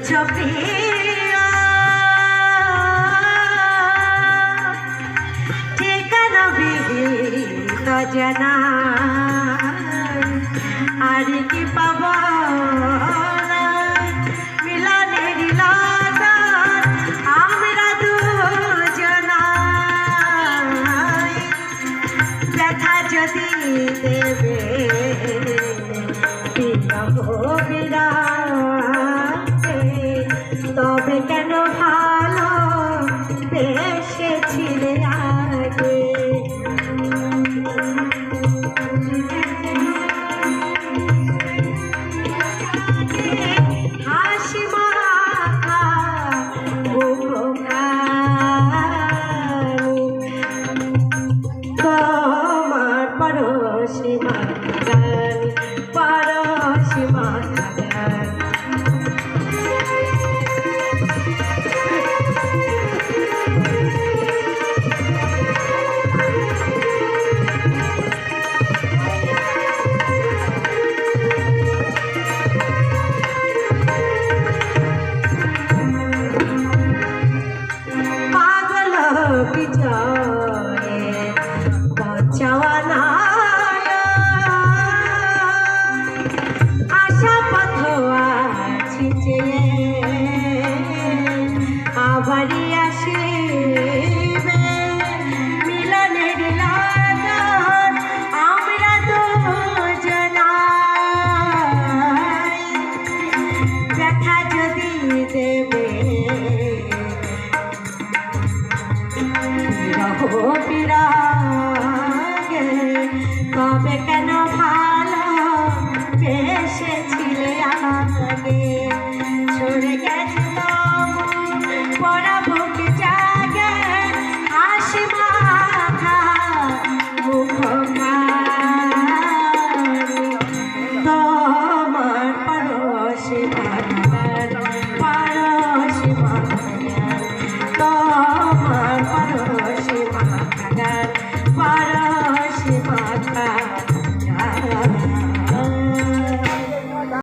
প্রিয়া ঠিকানা বিহিত জানা আর কি পাব মিলনের লাগন আমরা দুজনা ব্যথা যদি দেবে তবে কেন ভালো বেসেছিলে আগে হাসি মাখা তোমার পরশি মাখান পরশি মাখান আবারই আসিবে মিলনের লাগন আমরা দুজনা ব্যথা যদি দেবে বিরহ বিরাগে তবে কেন